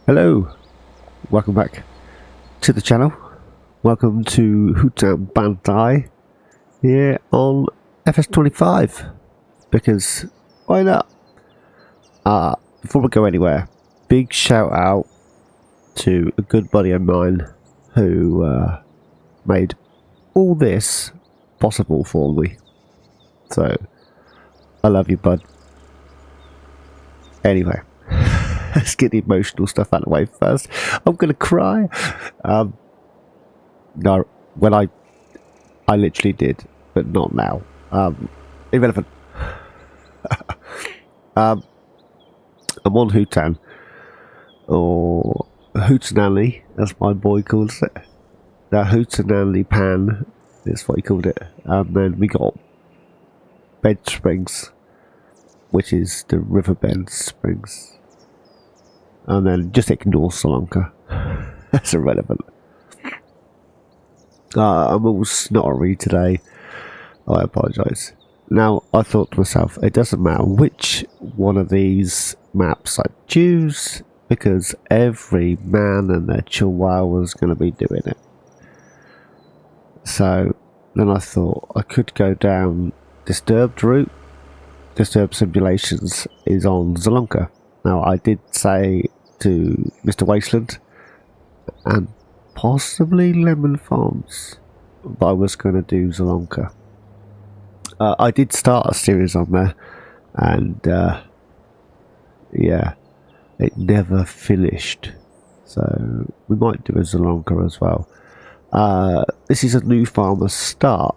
Hello, welcome back to the channel. Welcome to Hutan Pantai here on FS25, because why not? Before we go anywhere, big shout out to a good buddy of mine who made all this possible for me. So, I love you, bud. Anyway. Let's get the emotional stuff out of the way first. I'm gonna cry. No, when I literally did, but not now. Irrelevant. I'm on Hutan, or Hootenanny, as my boy calls it. The Hootenanny Pan is what he called it. And then we got Bed Springs, which is the Riverbend Springs. And then just ignore Sri Lanka. That's irrelevant. I'm all snottery today. I apologise. Now, I thought to myself, it doesn't matter which one of these maps I choose, because every man and their chihuahua is going to be doing it. So, then I thought I could go down Disturbed route. Disturbed Simulations is on Sri Lanka. Now, I did say to Mr. Wasteland and possibly Lemon Farms that I was going to do Sri Lanka. I did start a series on there, and yeah, it never finished. So we might do a Sri Lanka as well. This is a new farmer's start,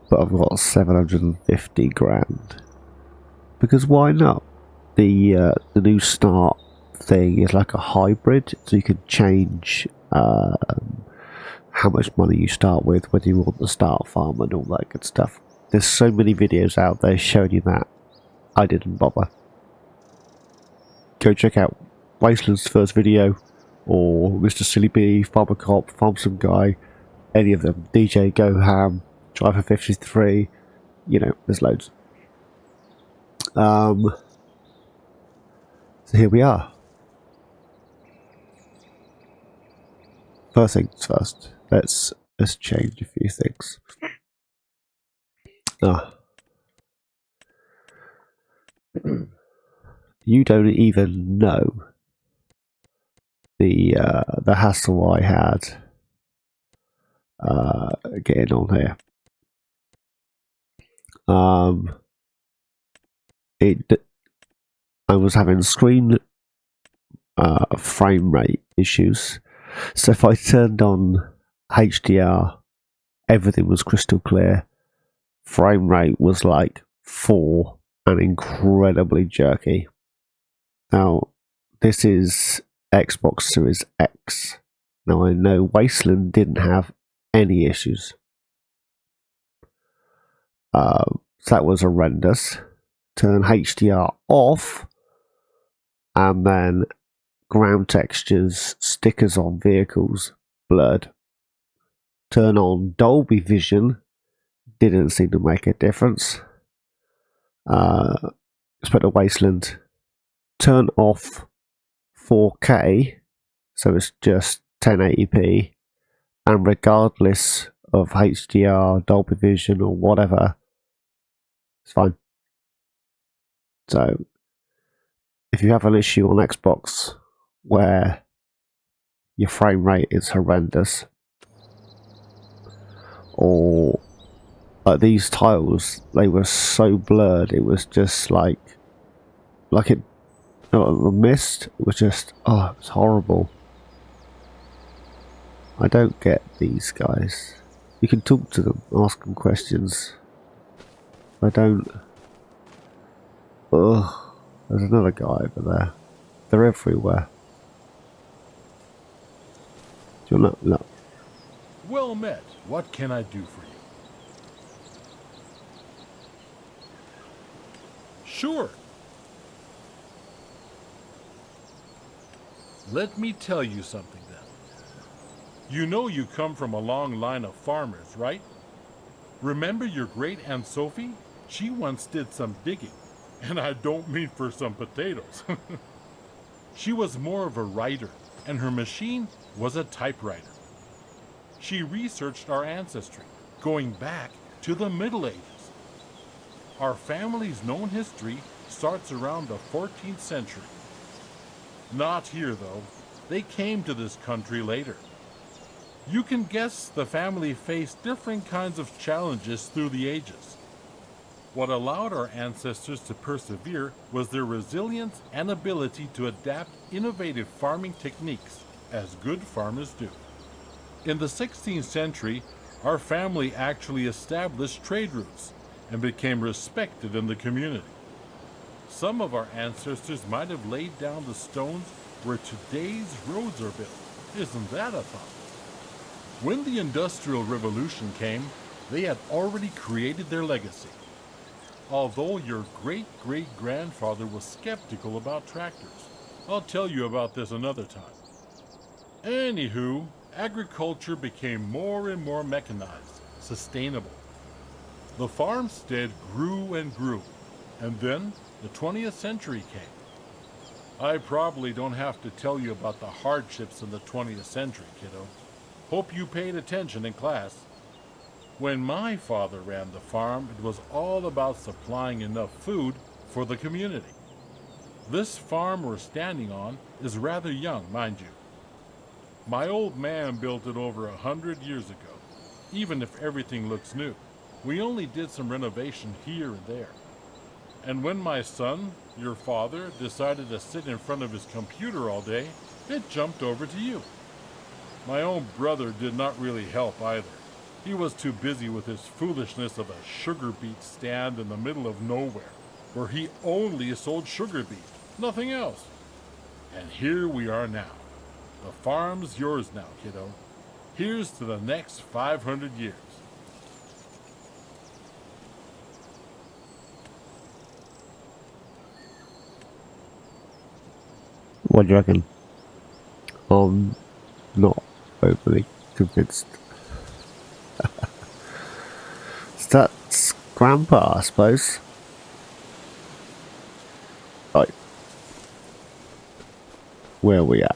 but I've got 750 grand. Because why not? The new start thing is like a hybrid, so you can change how much money you start with, whether you want the start farm and all that good stuff. There's so many videos out there showing you that. I didn't bother. Go check out Wasteland's first video, or Mr. Silly Bee, Farmer Cop, Farm Some Guy, any of them. DJ Go Ham, Driver 53, you know, there's loads. So here we are. First things first, let's change a few things. You don't even know the hassle I had getting on here. I was having screen frame rate issues. So if I turned on HDR, everything was crystal clear. Frame rate was like 4 and incredibly jerky. Now, this is Xbox Series X. Now, I know Wasteland didn't have any issues. So that was horrendous. Turn HDR off, and then ground textures, stickers on vehicles, blurred. Turn on Dolby Vision, didn't seem to make a difference. Expect a Wasteland. Turn off 4K, so it's just 1080p, and regardless of HDR, Dolby Vision, or whatever, it's fine. So, if you have an issue on Xbox where your frame rate is horrendous, or like these tiles, they were so blurred, it was just like it, the mist was just, oh, it's horrible. I don't get these guys. You can talk to them, ask them questions. I don't. Ugh, there's another guy over there. They're everywhere. Do you want to look? Well met. What can I do for you? Sure. Let me tell you something then. You know you come from a long line of farmers, right? Remember your great Aunt Sophie? She once did some digging. And I don't mean for some potatoes. She was more of a writer, and her machine was a typewriter. She researched our ancestry, going back to the Middle Ages. Our family's known history starts around the 14th century. Not here, though. They came to this country later. You can guess the family faced different kinds of challenges through the ages. What allowed our ancestors to persevere was their resilience and ability to adapt innovative farming techniques, as good farmers do. In the 16th century, our family actually established trade routes and became respected in the community. Some of our ancestors might have laid down the stones where today's roads are built. Isn't that a thought? When the Industrial Revolution came, they had already created their legacy. Although your great-great-grandfather was skeptical about tractors. I'll tell you about this another time. Anywho, agriculture became more and more mechanized, sustainable. The farmstead grew and grew, and then the 20th century came. I probably don't have to tell you about the hardships in the 20th century, kiddo. Hope you paid attention in class. When my father ran the farm, it was all about supplying enough food for the community. This farm we're standing on is rather young, mind you. My old man built it over 100 years ago, even if everything looks new. We only did some renovation here and there. And when my son, your father, decided to sit in front of his computer all day, it jumped over to you. My own brother did not really help either. He was too busy with his foolishness of a sugar beet stand in the middle of nowhere, where he only sold sugar beet, nothing else. And here we are now. The farm's yours now, kiddo. Here's to the next 500 years. What do you reckon? I'm not overly convinced. So that's Grandpa, I suppose. Right. Where are we at?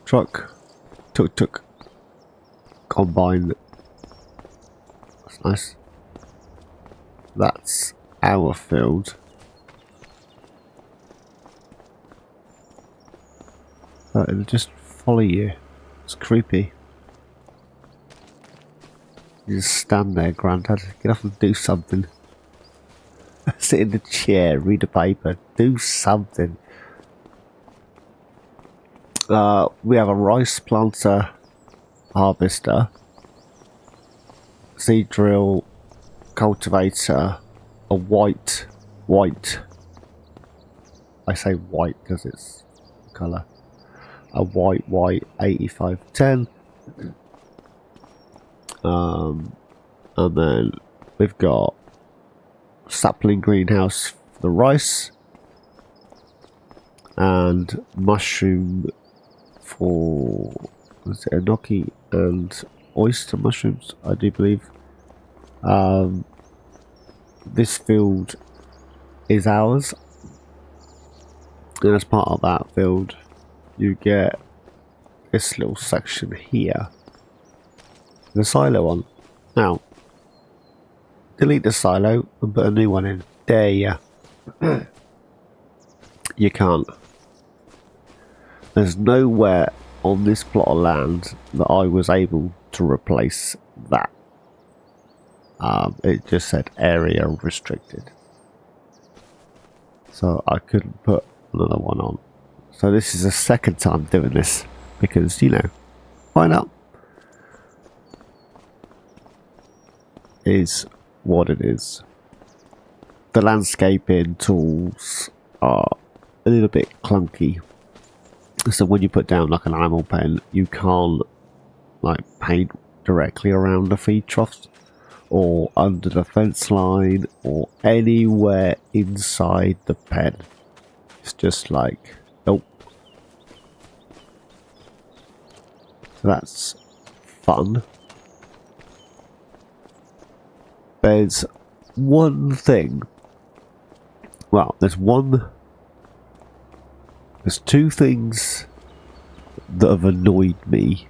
Truck. Tuk-tuk. Combine. That's nice. That's our field. It'll just follow you. It's creepy. You just stand there, Grandad. Get up and do something. Sit in the chair, read a paper, do something. We have a rice planter harvester, seed drill, cultivator, a white. I say white because it's colour. A white 8510. And then we've got sapling greenhouse for the rice and mushroom for, was it enoki and oyster mushrooms, I do believe. This field is ours, and as part of that field you get this little section here, the silo on. Now, delete the silo and put a new one in. There you. You can't. There's nowhere on this plot of land that I was able to replace that. It just said area restricted. So I couldn't put another one on. So this is the second time doing this because, you know, why not? Is what it is. The landscaping tools are a little bit clunky. So when you put down like an animal pen, you can't like paint directly around the feed troughs or under the fence line or anywhere inside the pen. It's just like, nope. So that's fun. There's one thing well, there's two things that have annoyed me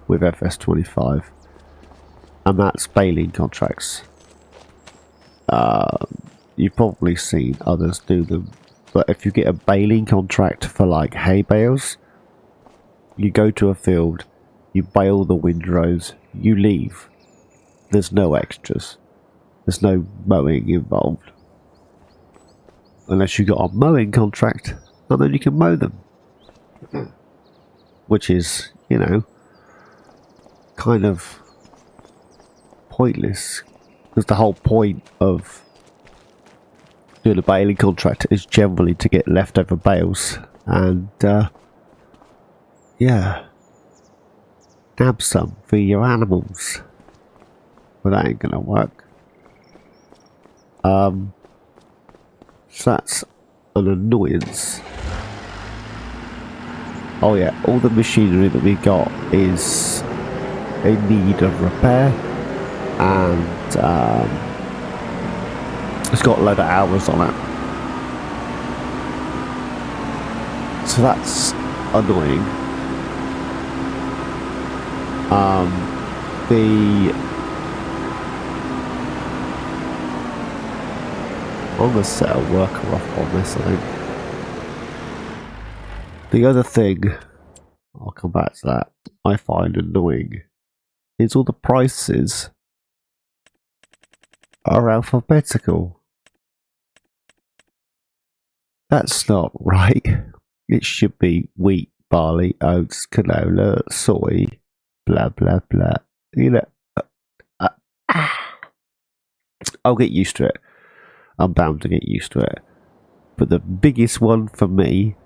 with FS25, and that's baling contracts. You've probably seen others do them, but if you get a baling contract for like hay bales, you go to a field, you bale the windrows, you leave. There's no extras. There's no mowing involved. Unless you got a mowing contract, and then you can mow them. Which is, you know, kind of pointless. Because the whole point of doing a baling contract is generally to get leftover bales. And, yeah. Nab some for your animals. But that ain't gonna work. So that's an annoyance. Oh yeah, all the machinery that we got is in need of repair, and it's got a load of hours on it. So that's annoying. I'm gonna set a worker off on this, I think. The other thing, I'll come back to that, I find annoying is all the prices are alphabetical. That's not right. It should be wheat, barley, oats, canola, soy, blah blah blah. You know, I'll get used to it. I'm bound to get used to it. But the biggest one for me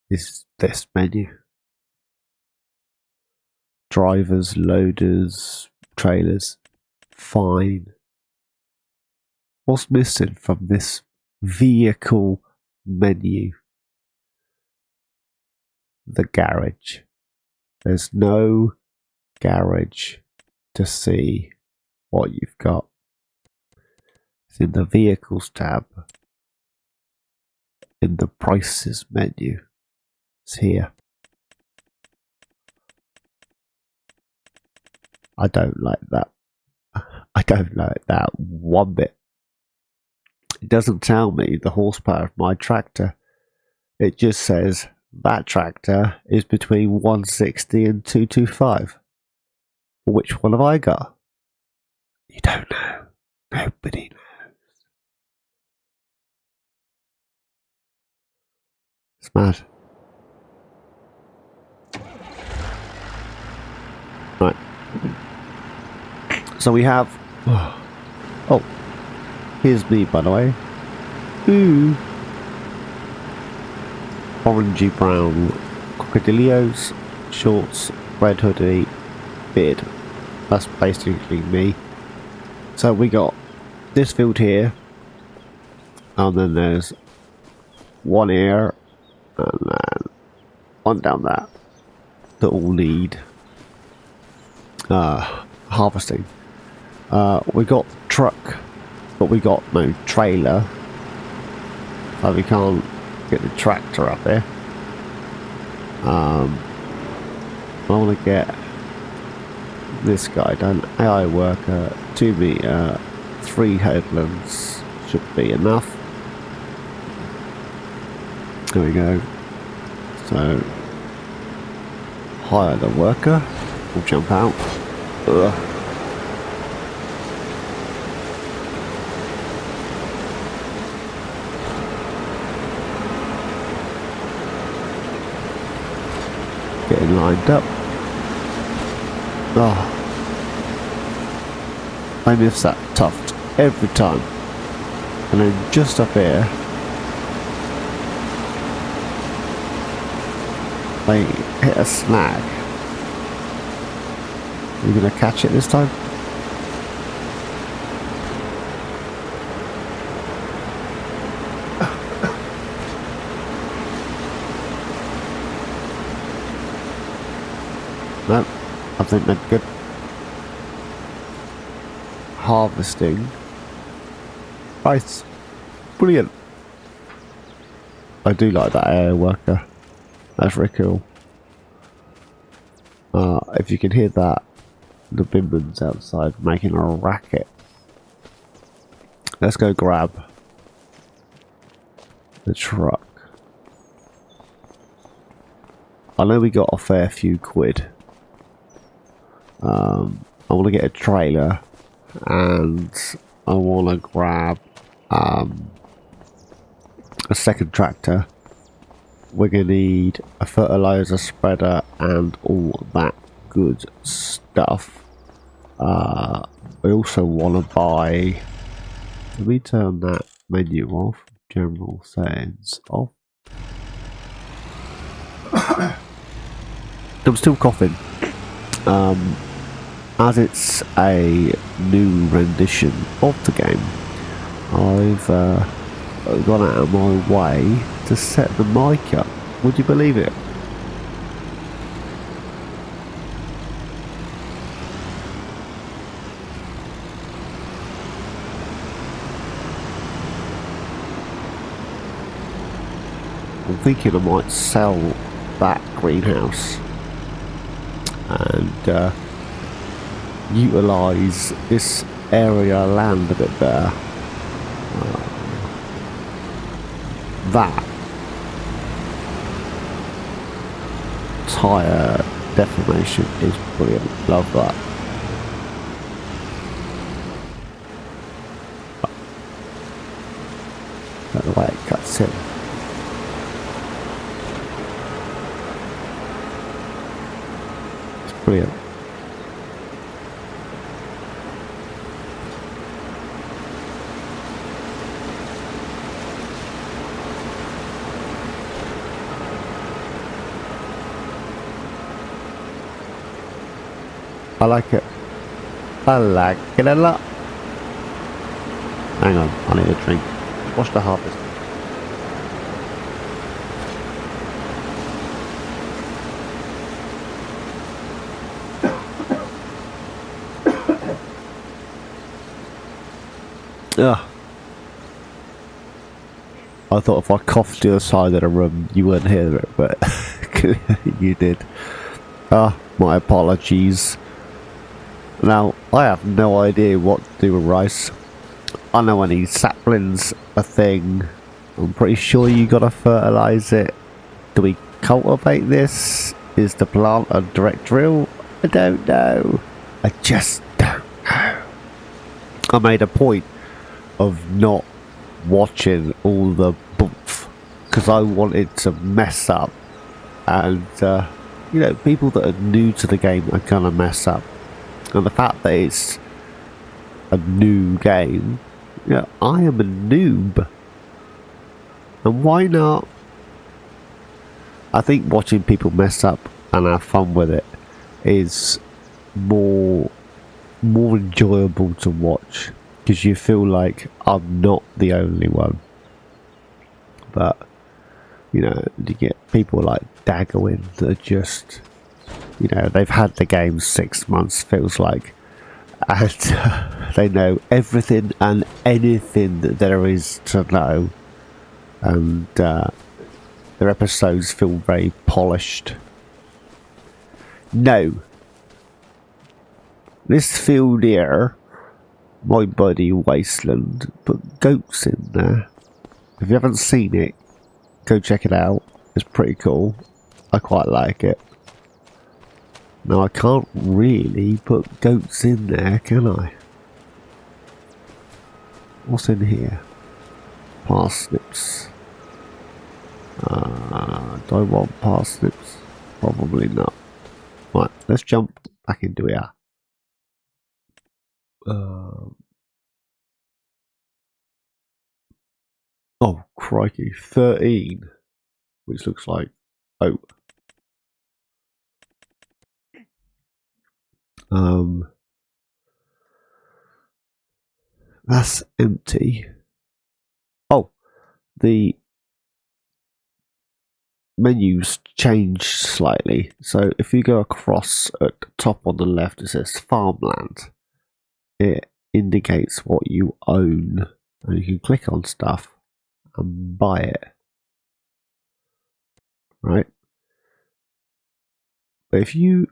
is this menu. Drivers, loaders, trailers. Fine. What's missing from this vehicle menu? The garage. There's no garage to see what you've got. It's in the vehicles tab. In the prices menu. It's here. I don't like that. I don't like that one bit. It doesn't tell me the horsepower of my tractor. It just says that tractor is between 160 and 225. Which one have I got? You don't know. Nobody knows. It's mad. Right. So we have... Oh. Here's me, by the way. Ooh. Orangey brown crocodilios, shorts, red hoodie, beard. That's basically me. So we got this field here, and then there's one here, and then one down there that all need harvesting. We got truck, but we got no trailer, so we can't get the tractor up there. I want to get this guy done. AI worker, 2 meter, 3 headlands should be enough. There we go. So hire the worker. We'll jump out. Ugh. Getting lined up. Oh, I miss that tuft every time. And then just up here, they hit a snag. Are you gonna catch it this time? No, I think they're good. Harvesting. Price. Brilliant. I do like that air worker. That's very cool. If you can hear that, the Bimban's outside making a racket. Let's go grab the truck. I know we got a fair few quid. I want to get a trailer and I want to grab a second tractor. We're going to need a fertilizer spreader and all that good stuff. We also want to buy... Let me turn that menu off. General settings off. I'm still coughing. As it's a new rendition of the game, I've gone out of my way to set the mic up. Would you believe it? I'm thinking I might sell that greenhouse and utilise this area of land a bit better. That tyre deformation is brilliant. Love that. The way it cuts in. It's brilliant. I like it. I like it a lot. Hang on, I need a drink. Watch the harvest. Ugh. I thought if I coughed to the side of the room, you wouldn't hear it, but you did. My apologies. Now, I have no idea what to do with rice. I know I need saplings, a thing. I'm pretty sure you gotta fertilise it. Do we cultivate this? Is the plant a direct drill? I don't know. I just don't know. I made a point of not watching all the boof because I wanted to mess up. And, you know, people that are new to the game are gonna mess up. And the fact that it's a new game, you know, I am a noob. And why not? I think watching people mess up and have fun with it is more enjoyable to watch. Because you feel like I'm not the only one. But, you know, you get people like Daggowin that are just... You know, they've had the game 6 months, feels like, and they know everything and anything that there is to know, and their episodes feel very polished. No, this field here, my buddy Wasteland, put goats in there. If you haven't seen it, go check it out. It's pretty cool. I quite like it. Now I can't really put goats in there, can I? What's in here? Parsnips. Do I want parsnips? Probably not. Right, let's jump back into here. Oh, crikey. 13. Which looks like oat. That's empty. Oh, the menus changed slightly. So if you go across at the top on the left, it says farmland. It indicates what you own, and you can click on stuff and buy it. Right? But if you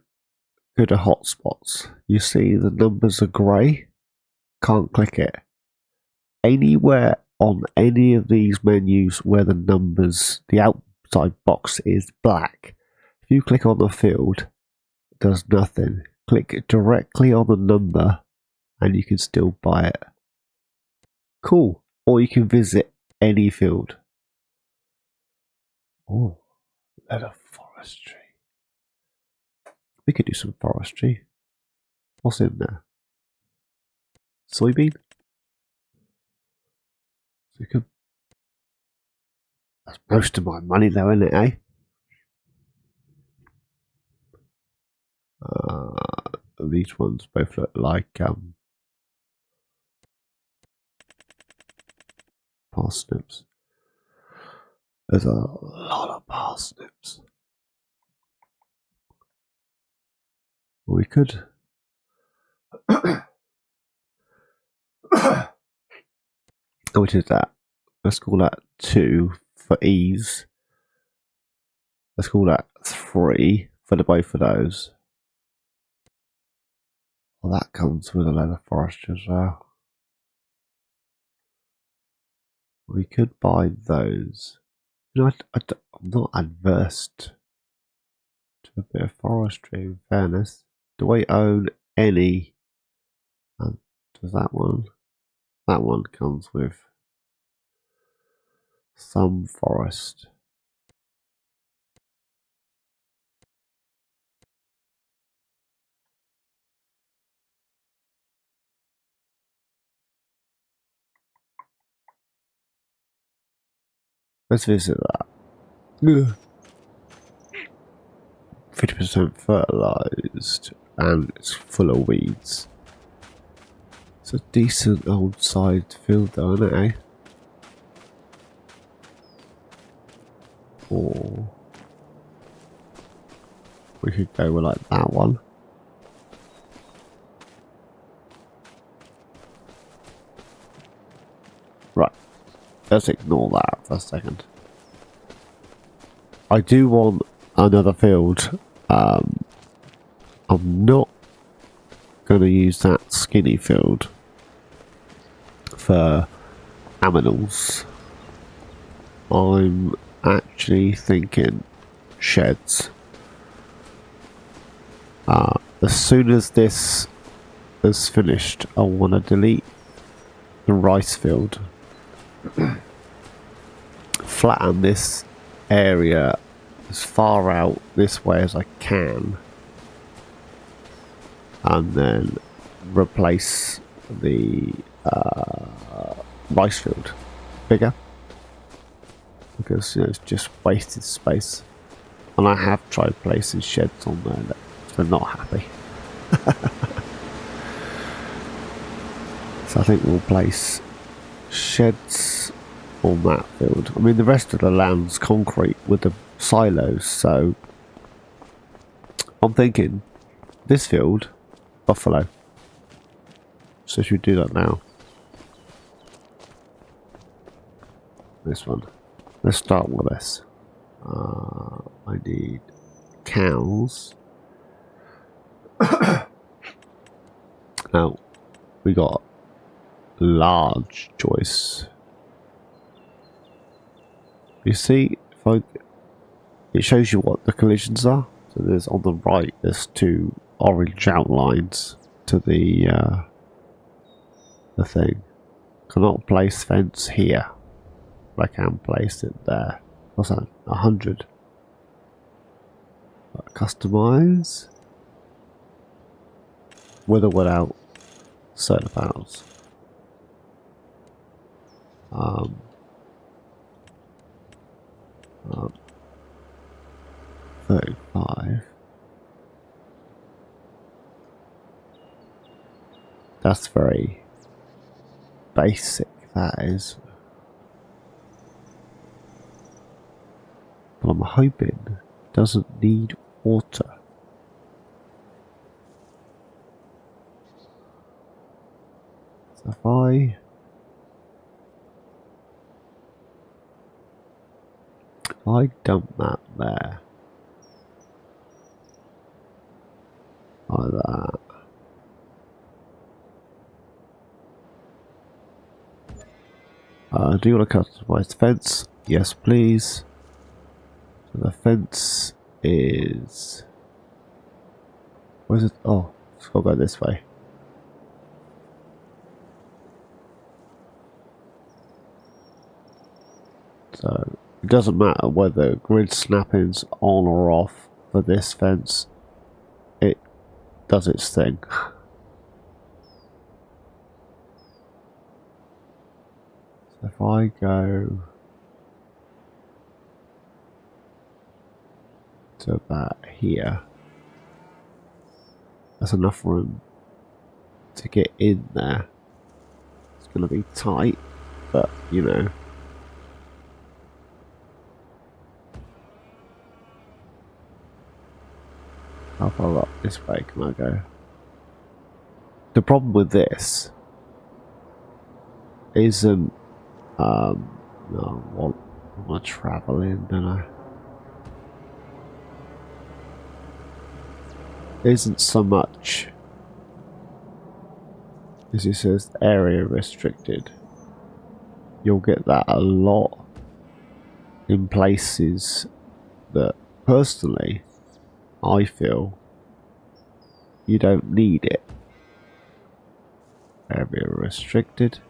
go to hotspots, you see the numbers are grey. Can't click it. Anywhere on any of these menus where the numbers, the outside box is black, if you click on the field, it does nothing. Click directly on the number and you can still buy it. Cool. Or you can visit any field. Oh, leather forestry. We could do some forestry. What's in there? Soybean? We could. That's most of my money though, isn't it, eh? These ones both look like parsnips. There's a lot of parsnips. We could which is that? Let's call that 2 for ease. Let's call that 3 for the both of those. Well, that comes with a leather forestry as well. We could buy those. You know, I'm not adverse to a bit of forestry, in fairness. Do I own any? Does that one? That one comes with some forest. Let's visit that. 50% fertilized and it's full of weeds. It's a decent old side field though, isn't it, eh? Or we could go with like that one. Right, let's ignore that for a second. I do want another field. I'm not going to use that skinny field for aminals. I'm actually thinking sheds. As soon as this is finished, I want to delete the rice field, flatten this area as far out this way as I can, and then replace the rice field bigger, because you know, it's just wasted space. And I have tried placing sheds on there that they're not happy. So I think we'll place sheds on that field. I mean, the rest of the land's concrete with the silos, so I'm thinking this field, buffalo. So should we do that now? This one. Let's start with this. I need cows. Now, we got large choice. You see, it shows you what the collisions are. So there's on the right, there's 2 orange outlines to the thing. Cannot place fence here. But I can place it there. What's that? 100. Customize. With or without solar panels. 35. That's very basic, that is. But I'm hoping it doesn't need water. So if I I dump that there. Like that. Do you want to customize the fence? Yes, please. So the fence is... Where's it? Oh, it's got to go this way. So it doesn't matter whether grid snapping's on or off for this fence. It does its thing. So if I go to about here, that's enough room to get in there. It's going to be tight, but you know. How far up this way can I go? The problem with this isn't no, I want to travel in, don't I? Isn't so much as it says area restricted. You'll get that a lot in places that personally I feel you don't need it. Area restricted.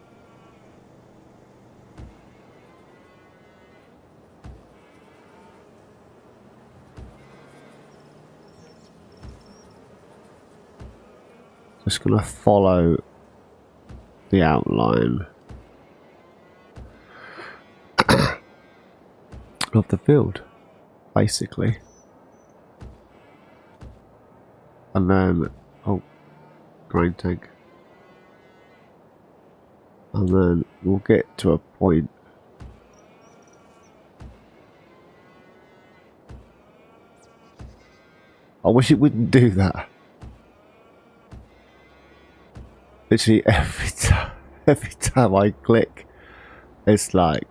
Just gonna follow the outline of the field, basically. And then, oh, grain tank. And then we'll get to a point I wish it wouldn't do that. Literally every time I click, it's like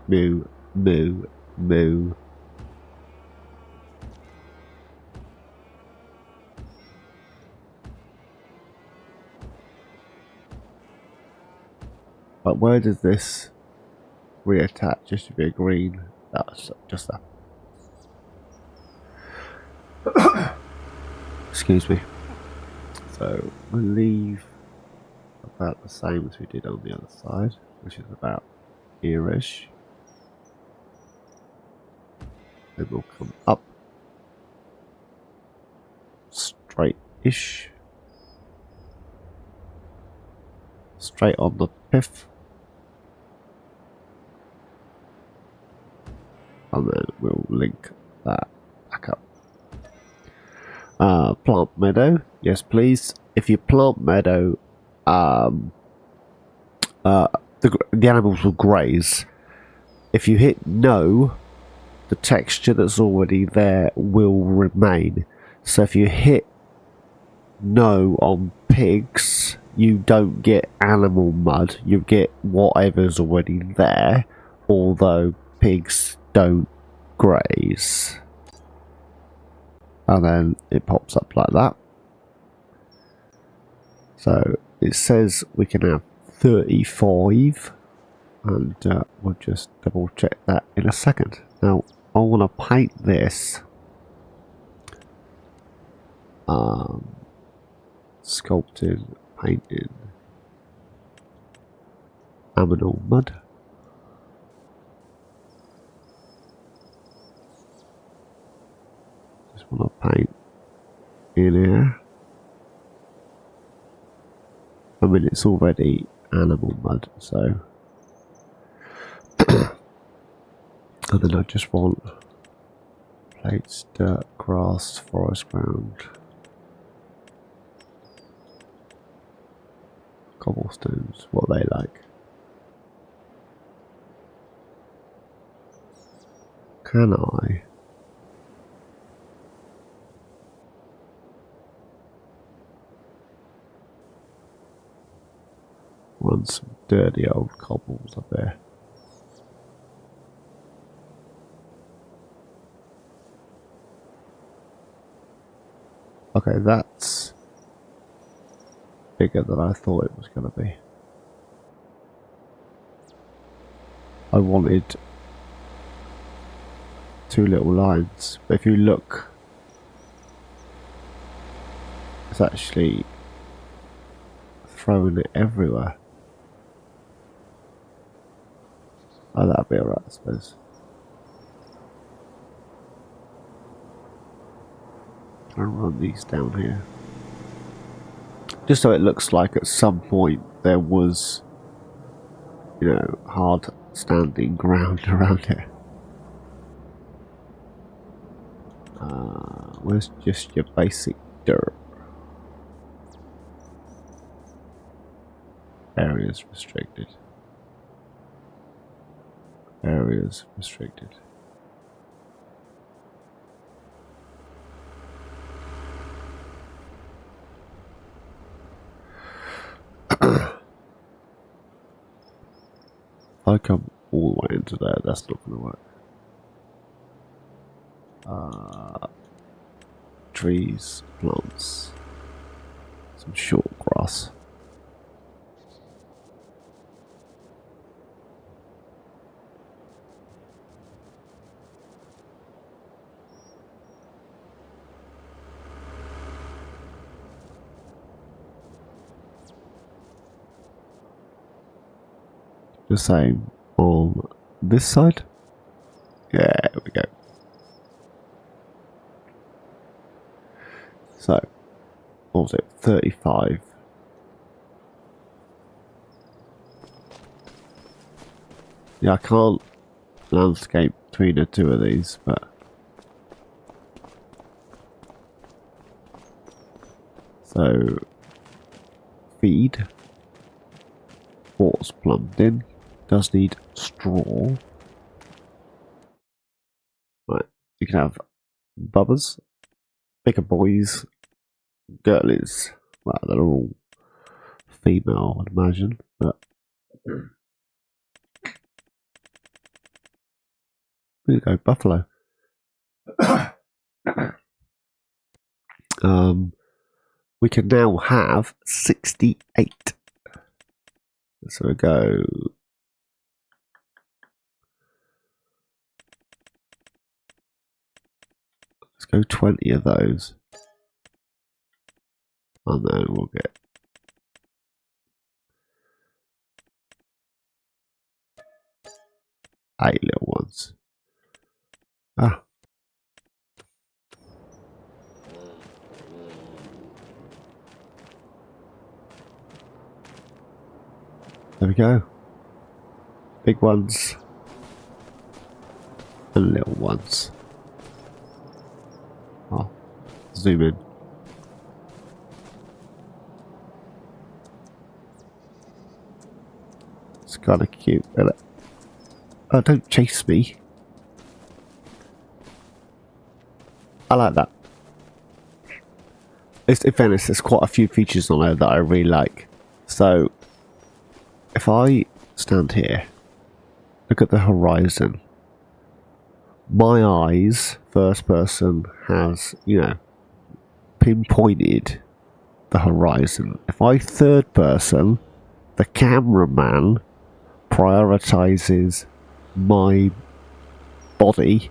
moo, moo, moo. But where does this reattach? Just to be a green. That's just that. Excuse me. So we'll leave about the same as we did on the other side, which is about here-ish. Then we'll come up straight-ish, straight on the pith, and then we'll link that back up. Plant meadow, yes please. If you plant meadow, the animals will graze. If you hit no, the texture that's already there will remain. So if you hit no on pigs, you don't get animal mud, you get whatever's already there, although pigs don't graze. And then it pops up like that. So it says we can have 35, and we'll just double check that in a second. Now I want to paint this sculpted, painted aminal mud. Just want to paint in here. I mean, it's already animal mud, so. And then I just want plates, dirt, grass, forest ground, cobblestones, what they like. Can I? Run some dirty old cobbles up there. Okay, that's bigger than I thought it was going to be. I wanted 2 little lines, but if you look, it's actually throwing it everywhere. Oh, that'd be alright, I suppose. I'll run these down here. Just so it looks like at some point there was, you know, hard standing ground around it. Where's just your basic dirt? Areas restricted. Areas restricted. If I come all the way into there, that's not going to work. Trees, plants, some short grass. The same on this side. Yeah, there we go. So, what was it? 35. Yeah, I can't landscape between the two of these, but so feed. Water's plumbed in. Does need straw. Right, you can have bubbers, bigger boys, girlies. Well, they're all female, I'd imagine, but here we go, buffalo. We can now have 68. So we go. Let's go 20 of those. And then we'll get 8 little ones. Ah. There we go. Big ones. And little ones. Oh, zoom in. It's kind of cute, isn't it? Oh, don't chase me. I like that. In fairness, there's quite a few features on there that I really like. So, if I stand here, look at the horizon. My eyes, first person, has, you know, pinpointed the horizon. If I third person, the cameraman prioritizes my body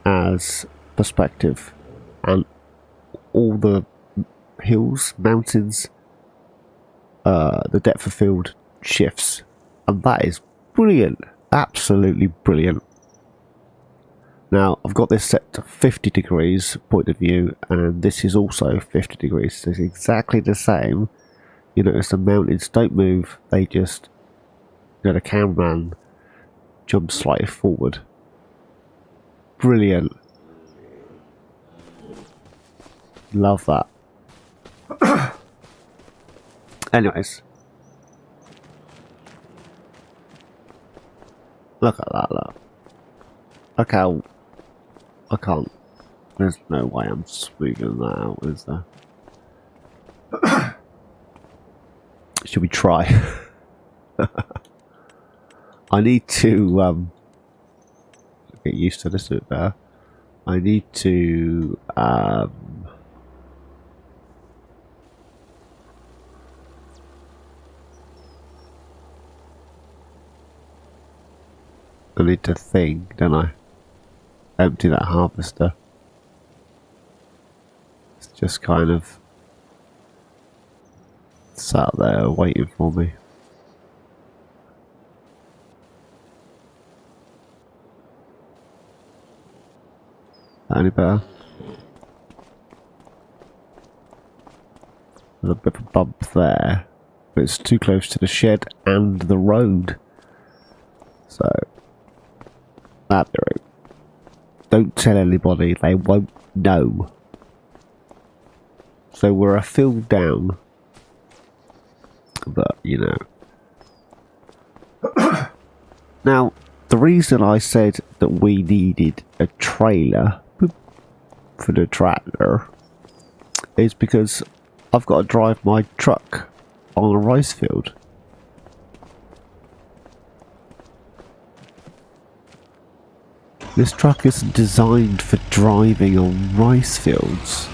as perspective, and all the hills, mountains, the depth of field shifts, and that is brilliant, absolutely brilliant. Now I've got this set to 50 degrees point of view, and this is also 50 degrees, so it's exactly the same. You notice the mountains don't move, they just, you know, the cameraman jumps slightly forward. Brilliant. Love that. Anyways, look at that, look. Look how I can't. There's no way I'm smoothing that out, is there? Should we try? I need to get used to this a bit better. I need to I need to think, don't I? Empty that harvester. It's just kind of sat there waiting for me. Any better? A little bit of a bump there, but it's too close to the shed and the road. So, that'd be right. Don't tell anybody, they won't know. So we're a field down. But, you know. Now, the reason I said that we needed a trailer for the tractor is because I've got to drive my truck on a rice field. This truck isn't designed for driving on rice fields.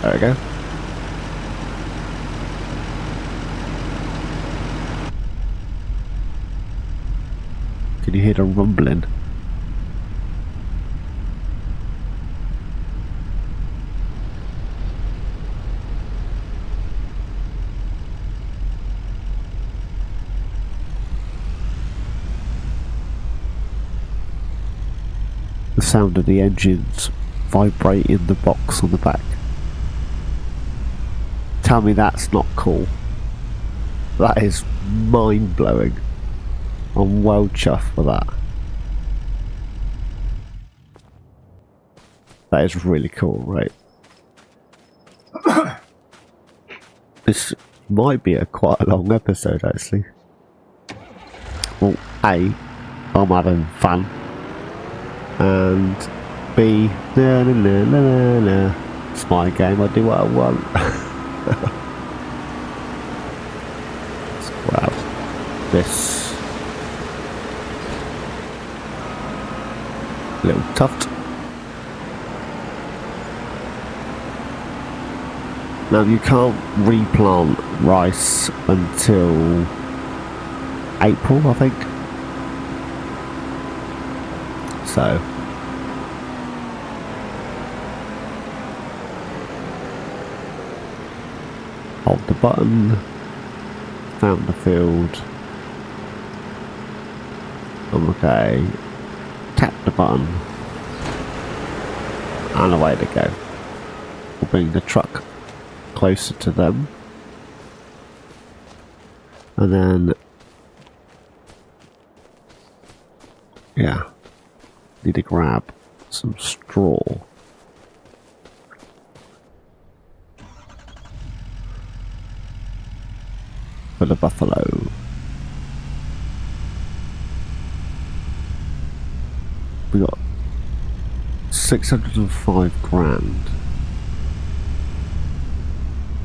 There we go. Can you hear the rumbling? The sound of the engines vibrating the box on the back. Tell me that's not cool. That is mind-blowing. I'm well chuffed for that. That is really cool, right? This might be quite a long episode, actually. Well, A, I'm having fun. And B, it's my game, I do what I want. Let's grab this little tuft. Now you can't replant rice until April, I think. So hold the button, found the field. Okay, tap the button, and away to go. We'll bring the truck closer to them, and then yeah, need to grab some straw. For the buffalo. We got 605 grand.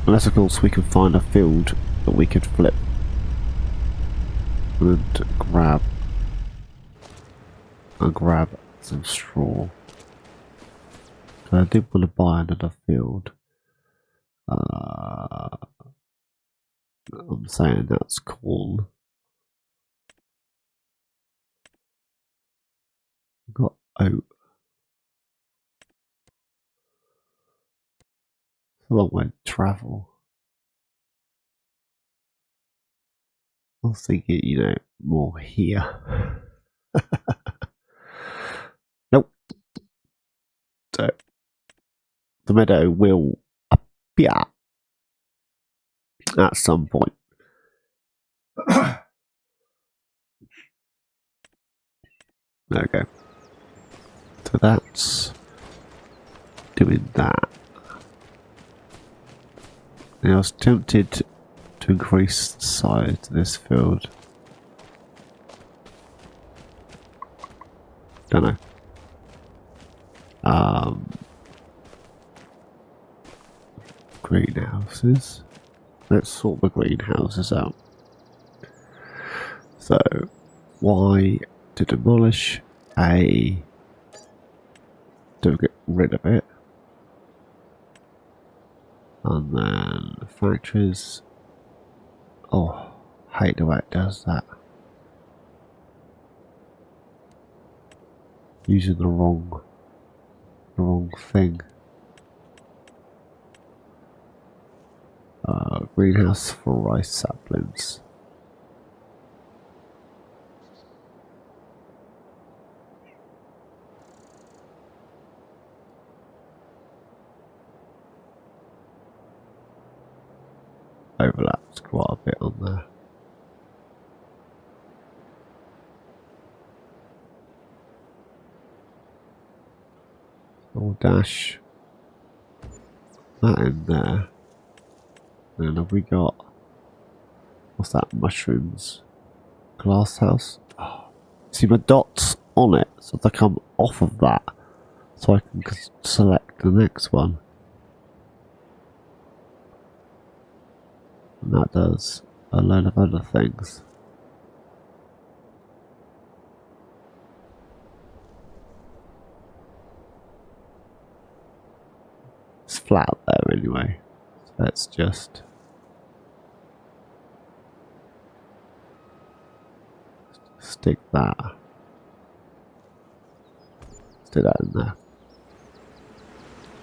Unless of course we can find a field that we could flip and grab some straw. So I did want to buy another field. I'm saying that's corn. We've got oat. It's a long way to travel. I was thinking, you know, more here. Nope. So the meadow will appear at some point. Okay. So that's doing that. And I was tempted to increase the size of this field. Don't know. Greenhouses. Let's sort the greenhouses out. So, Y to demolish, A to get rid of it. And then factories. Oh, hate the way it does that. Using the wrong thing. Greenhouse for rice saplings. Overlaps quite a bit on there. We'll dash that in there. And then have we got, what's that, mushrooms? Glass house? Oh. See my dots on it, so if I come off of that, so I can select the next one. And that does a load of other things. It's flat up there anyway, so let's just stick that. Let's do that in there.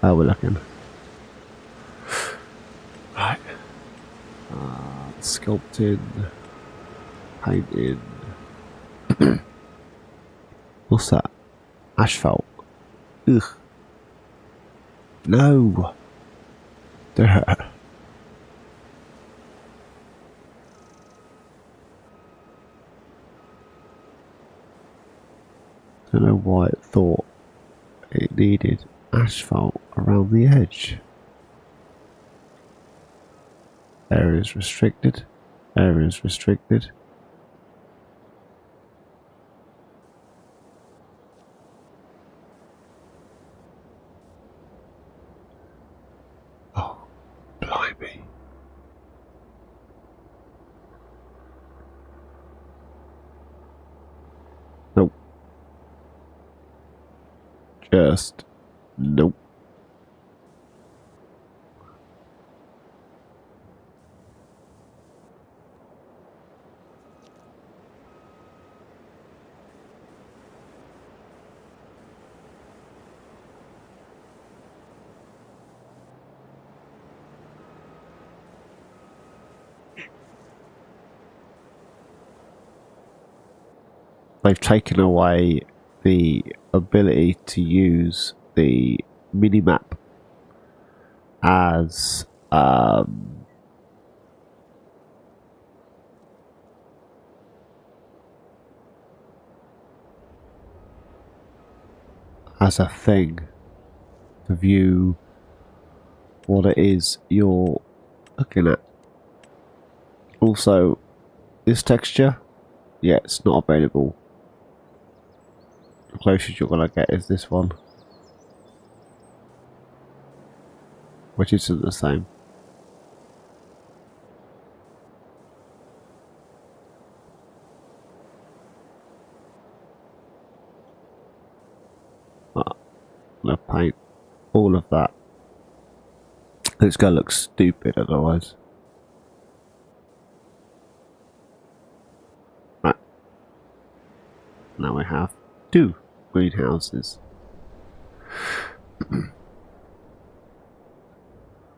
How we're looking. Right. Sculpting, painting. What's that? Asphalt. Ugh. No. There. Don't know why it thought it needed asphalt around the edge. Areas restricted. Areas restricted. Oh, blimey. Nope. Just nope. They've taken away the ability to use the minimap as a thing to view what it is you're looking at. Also, this texture, yeah, it's not available. The closest you're gonna get is this one, which isn't the same. I'm gonna paint all of that. It's gonna look stupid otherwise. Right. Now we have 2 greenhouses. I'm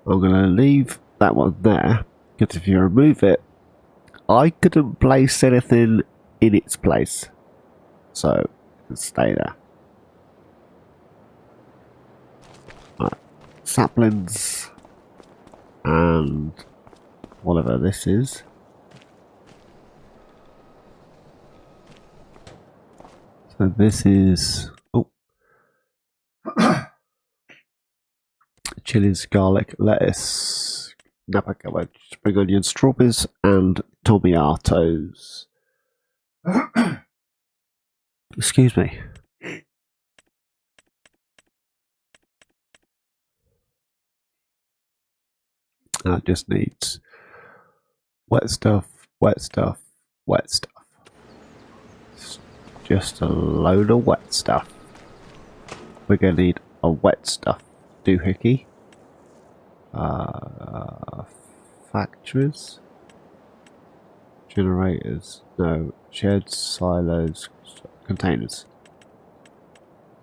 going to leave that one there, because if you remove it, I couldn't place anything in its place. So, it can stay there. Right. Saplings, and whatever this is. So this is, oh, chilies, garlic, lettuce, napa cabbage, spring onions, strawberries, and tomatoes. Excuse me. That just needs wet stuff, wet stuff, wet stuff. It's just a load of wet stuff. We're going to need wet stuff. Doohickey. Factories. Generators. No. Sheds, silos, containers.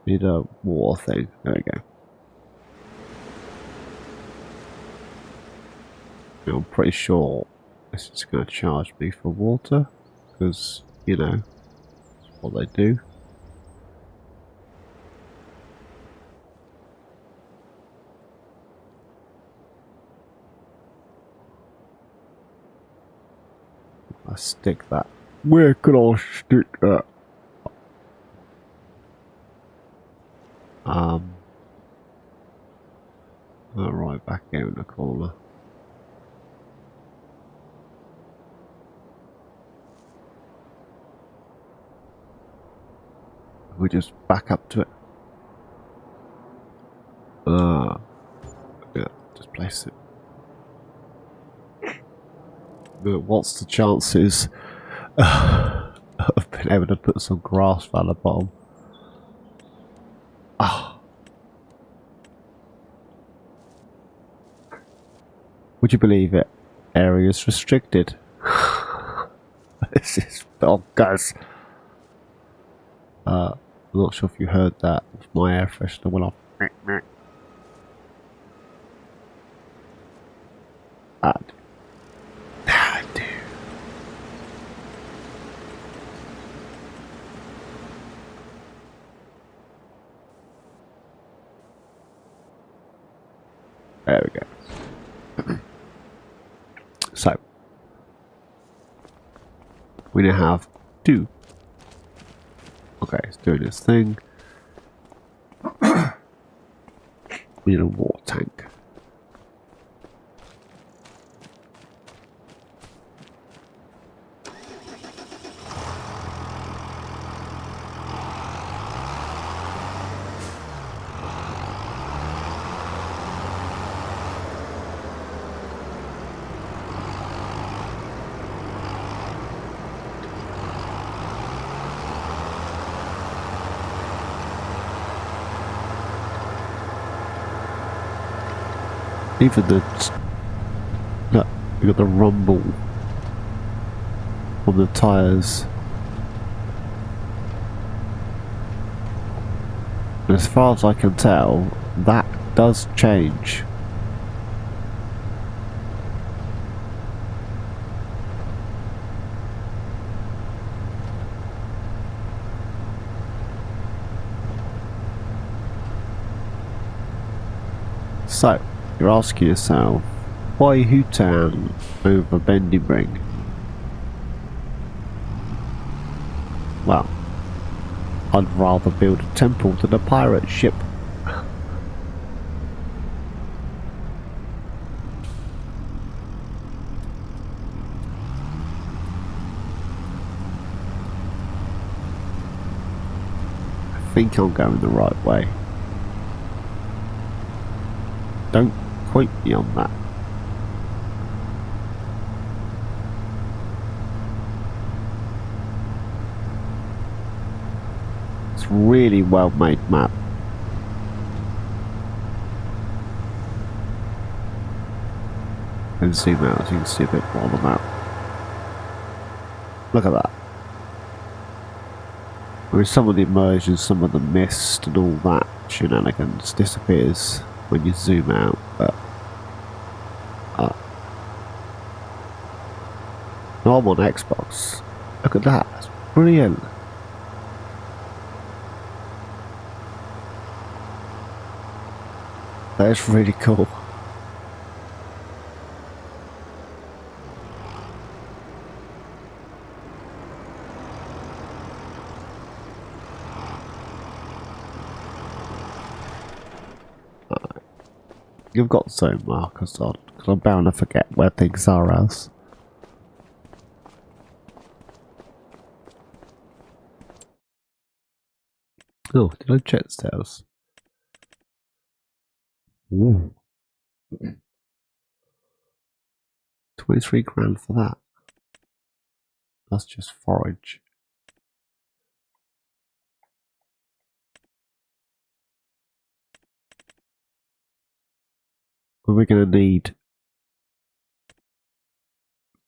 Need a water thing. There we go. I'm pretty sure this is going to charge me for water, because, you know, that's what they do. I stick that. Where could I stick that? Right back here in the corner. We just back up to it. Yeah, just place it. But what's the chances of being able to put some grass around the bottom? Ah, would you believe it? Areas restricted. This is bonkers. I'm not sure if you heard that. My air freshener went off. I do. There we go. So, we now have 2. Okay, it's doing its thing. We need a water tank. Even the look, you got the rumble on the tires. And as far as I can tell, that does change. So, you're asking yourself, why Hutan over Bendy Ring? Well, I'd rather build a temple than a pirate ship. I think I'm going the right way. Don't quote me on that. It's a really well made map. And zoom out so you can see a bit more on the map. Look at that. With some of the immersion, some of the mist and all that shenanigans disappears when you zoom out, but no, I'm on Xbox. Look at that, that's brilliant. That is really cool. You've got zone markers on, because I'm bound to forget where things are else. Oh, did I check the stairs? Ooh. 23 grand for that. That's just forage. we're going to need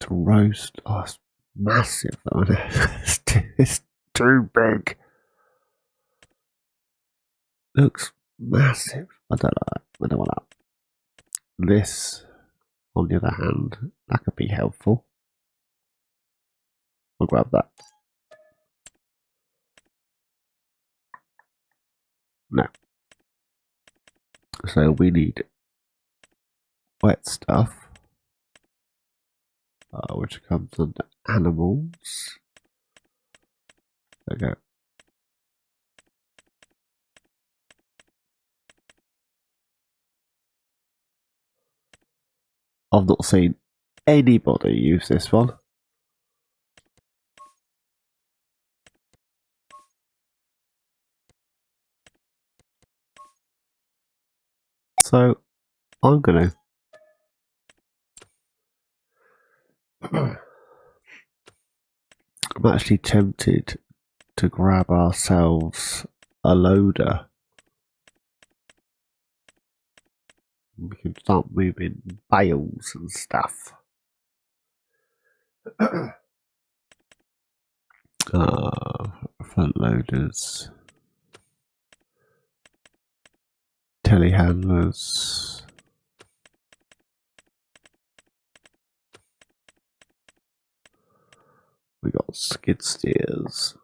to roast. Oh, it's massive, though, isn't it? It's too big. Looks massive. I don't know. I don't want that. This, on the other hand, that could be helpful. I'll grab that. No. So we need wet stuff, which comes under animals. There we go. I've not seen anybody use this one. So I'm gonna I'm actually tempted to grab ourselves a loader. We can start moving bales and stuff. Front loaders, telehandlers. We got skid steers.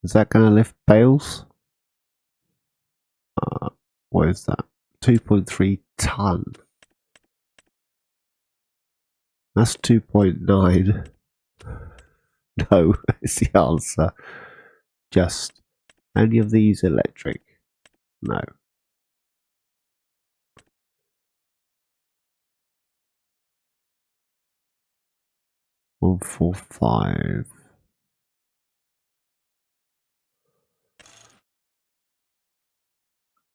Is that going to lift bales? What is that? 2.3 ton. That's 2.9. No, is the answer. Just any of these electric? No. One, 4, 5.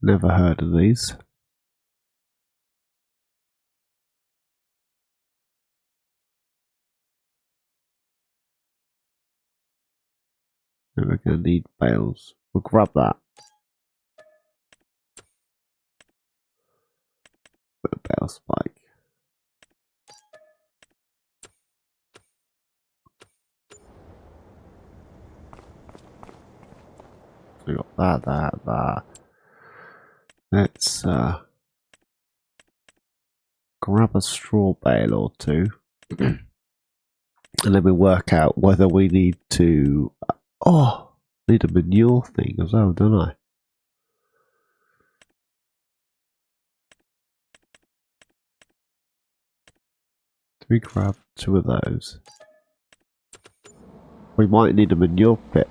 Never heard of these. And we're going to need bales. We'll grab that. Put a bale spike. So we got that. Let's grab a straw bale or two. And then we work out whether we need to... need a manure thing as well, don't I? Do we grab 2 of those? We might need a manure pit.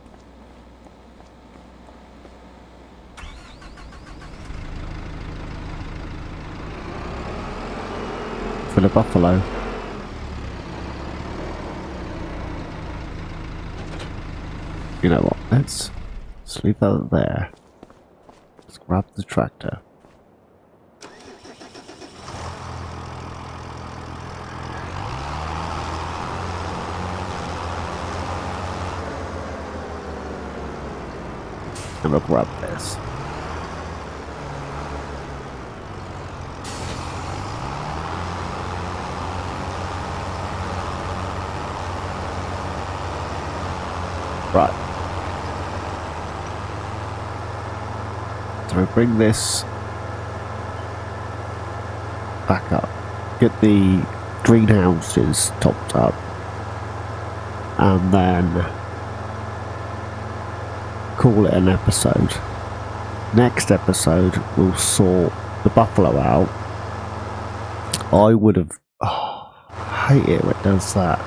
For the buffalo. You know what, let's leave that there. Let's grab the tractor. And we'll grab this. Right. So we bring this back up. Get the greenhouses topped up. And then call it an episode. Next episode we'll sort the buffalo out. I would have I hate it when it does that.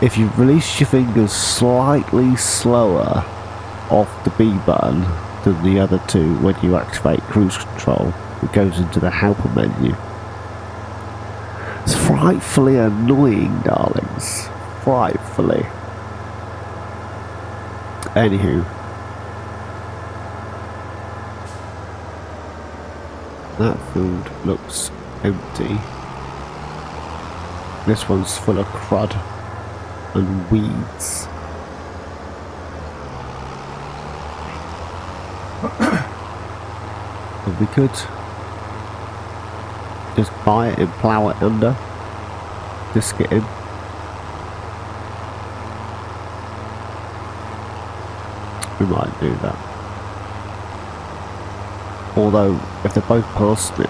If you release your fingers slightly slower off the B button than the other two when you activate cruise control, it goes into the helper menu. It's frightfully annoying, darlings. Frightfully. Anywho, that field looks empty. This one's full of crud and weeds. But we could just buy it and plough it under. Just get in. We might do that. Although, if they're both parsnip,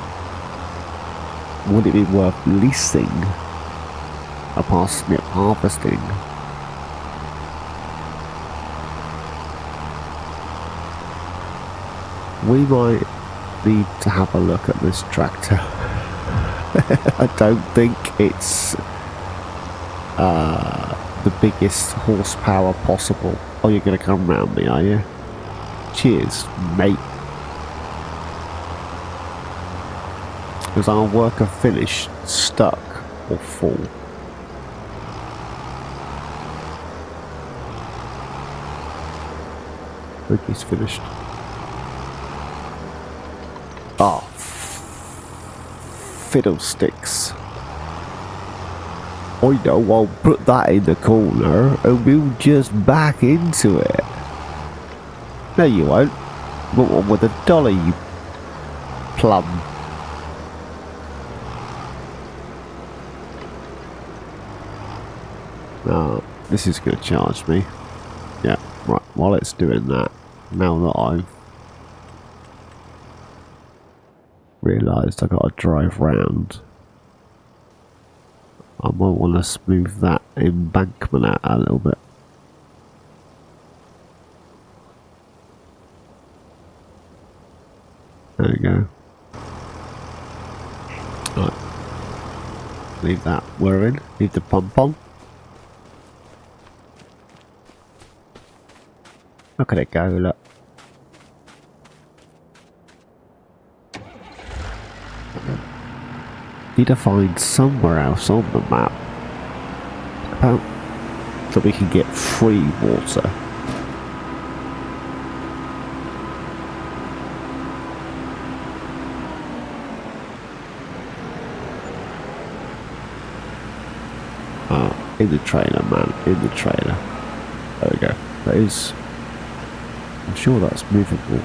would it be worth leasing a parsnip harvesting? We might need to have a look at this tractor. I don't think it's the biggest horsepower possible. Oh, you're going to come round me, are you? Cheers, mate. Is our worker finished, stuck, or full? I think he's finished. Oh, fiddlesticks. I know, I'll put that in the corner and we'll just back into it. No, you won't. What one with a dolly, you plum. No, this is going to charge me. Yeah, right, while it's doing that, now that I've realised I've got to drive round, I might want to smooth that embankment out a little bit. There we go. Right. Leave that whirring. Leave the pump on. Look at it go, look. Need to find somewhere else on the map that we can get free water. In the trailer, man, in the trailer. There we go. That is, I'm sure that's movable.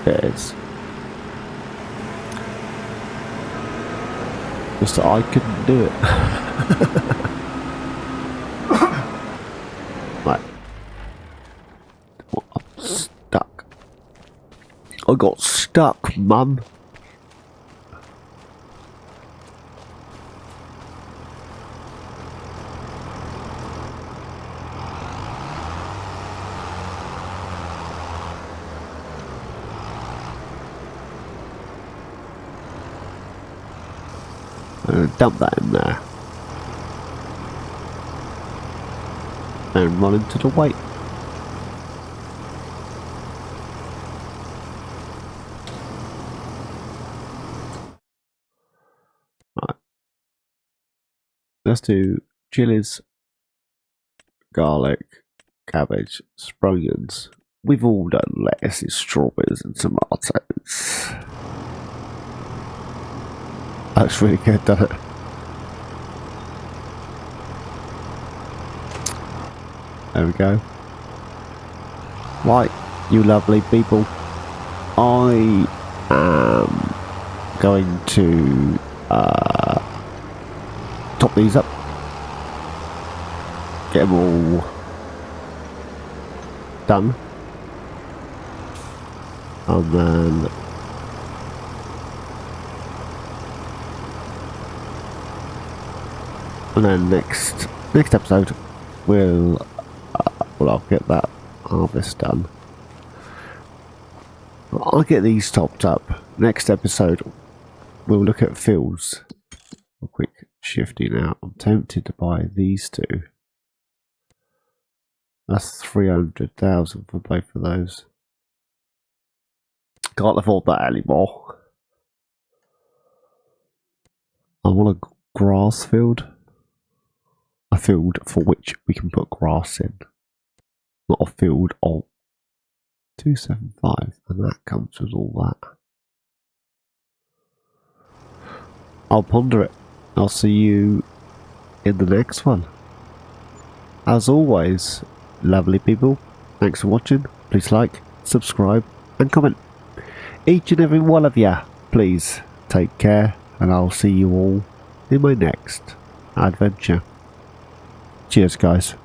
It is. Just that I couldn't do it. Right. I'm stuck. I got stuck, mum. Dump that in there and run into the weight. Right, let's do chilies, garlic, cabbage, spring onions. We've all done lettuces, strawberries and tomatoes. That's really good, doesn't it? There we go. Right, you lovely people. I am going to top these up. Get them all done. And then next episode we'll I'll get that harvest done. I'll get these topped up. Next episode we'll look at fields. A quick shifting out. I'm tempted to buy these two. That's 300,000 for both of those. Can't afford that anymore. I want to grass field. A field for which we can put grass in. Not a field of 275, and that comes with all that. I'll ponder it. I'll see you in the next one. As always, lovely people, thanks for watching. Please like, subscribe, and comment. Each and every one of ya, please take care, and I'll see you all in my next adventure. Cheers, guys.